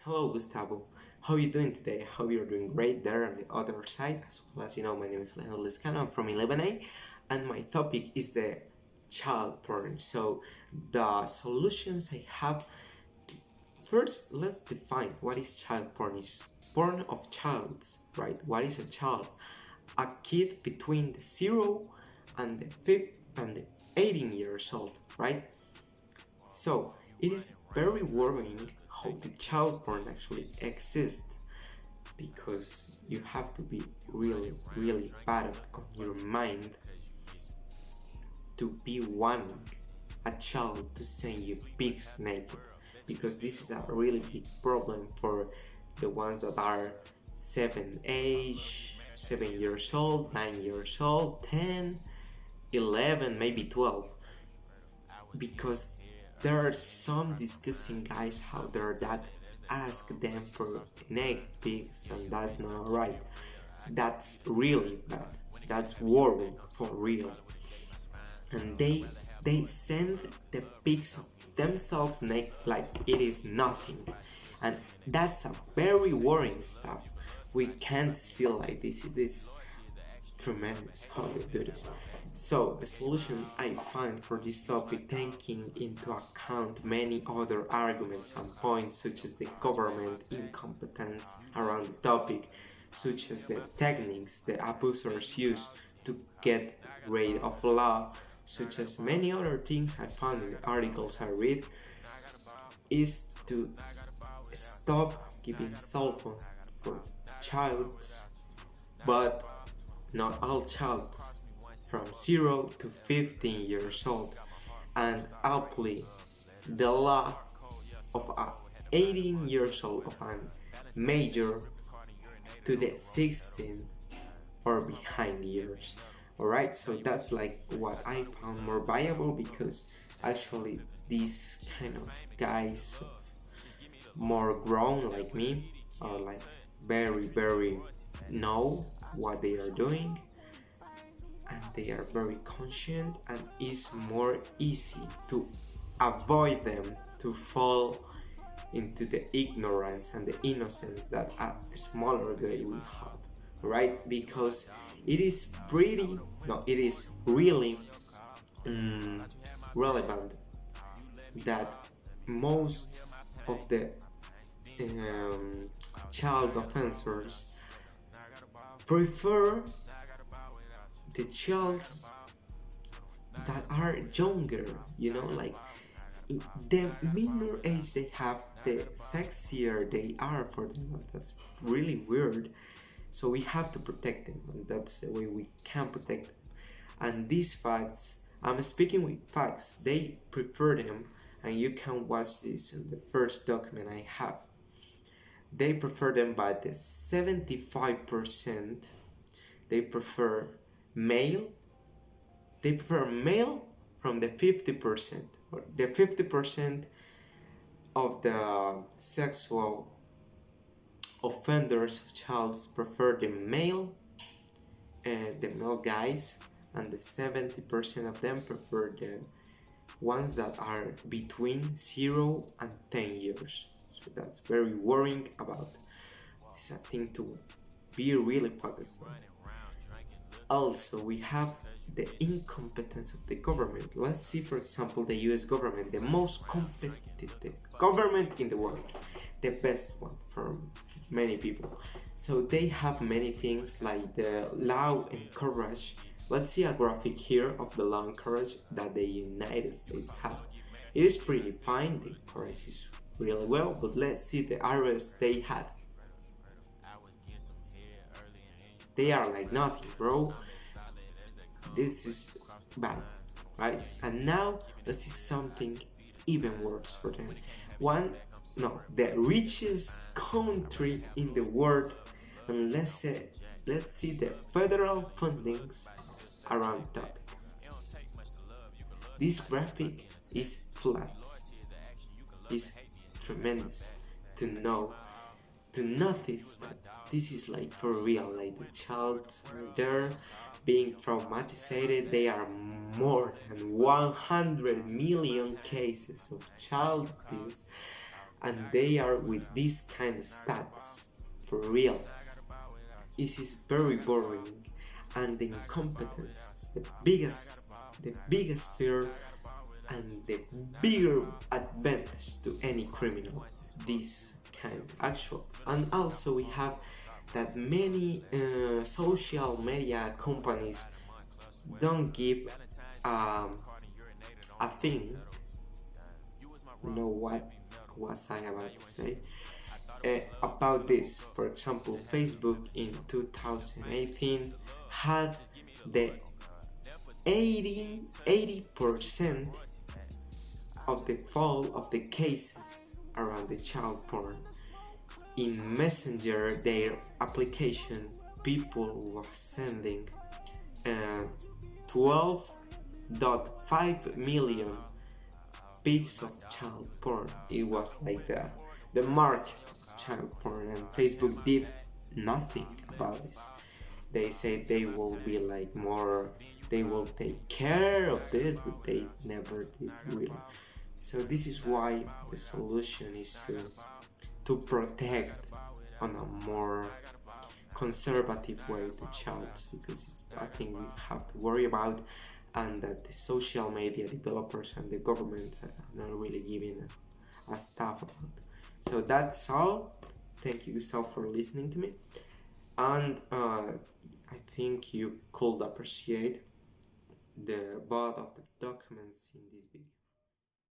Hello, Gustavo. How are you doing today? I hope you're doing great there on the other side. As well as you know, my name is Leonel Lescano. I'm from 11A, and my topic is the child porn. So, the solutions I have. First, let's define what is child porn. Is porn of childs, right? What is a child? A kid between the 0 and the 5 and the 18 years old, right? So it is very worrying how the child porn actually exists, because you have to be really, really bad of your mind to be wanting a child to send you pics naked, because this is a really big problem for the ones that are 7 years old, 9 years old, 10, 11, maybe 12, because there are some disgusting guys out there that ask them for naked pics, and that's not right. That's really bad. That's worrying for real. And they send the pics of themselves naked like it is nothing, and that's a very worrying stuff. We can't still like this. It is tremendous how they do this. So the solution I find for this topic, taking into account many other arguments and points, such as the government incompetence around the topic, such as the techniques the abusers use to get rid of law, such as many other things I found in the articles I read, is to stop giving cell phones for childs, but not all childs, from 0 to 15 years old, and apply the law of 18 years old of a major to the 16 or behind years. Alright, so that's like what I found more viable, because actually these kind of guys more grown like me are like very know what they are doing, and they are very conscient, and it's more easy to avoid them to fall into the ignorance and the innocence that a smaller guy will have, right? Because it is pretty, no, it is really relevant that most of the child offenders prefer the childs that are younger, like the minor age they have, the sexier they are for them. That's really weird. So we have to protect them, and that's the way we can protect them. And these facts, I'm speaking with facts, they prefer them, and you can watch this in the first document I have. They prefer them by the 75%. They prefer male. They prefer male from the 50%, or the 50% of the sexual offenders of childs prefer the male guys, and the 70% of them prefer the ones that are between 0 and 10 years. So that's very worrying about this, a thing to be really focused on. Also, we have the incompetence of the government. Let's see, for example, the US government, the most competitive government in the world, the best one for many people. So they have many things like the law and courage. Let's see a graphic here of the law and courage that the United States have. It is pretty fine, the courage is really well, but let's see the areas they had. They are like nothing, bro. This is bad, right? And now let's see something even worse for them. The richest country in the world, and let's see the federal fundings around the topic. This graphic is flat. It's tremendous to notice that this is like for real, like the child are there being traumatized. They are more than 100 million cases of child abuse, and they are with this kind of stats for real. This is very boring, and the incompetence is the biggest fear and the bigger advantage to any criminal of this kind actual. And also we have that many social media companies don't give um, a thing. You know what was I about to say about this? For example, Facebook in 2018 had the 80% of the fall of the cases around the child porn. In Messenger, their application, people were sending 12.5 million pics of child porn. It was like the market of child porn, and Facebook did nothing about this. They said they will be like more, they will take care of this, but they never did really. So this is why the solution is to protect on a more conservative way the child, because it's I think we have to worry about, and that the social media developers and the governments are not really giving a stuff about. So that's all. Thank you so for listening to me, and I think you could appreciate the both of the documents in this video.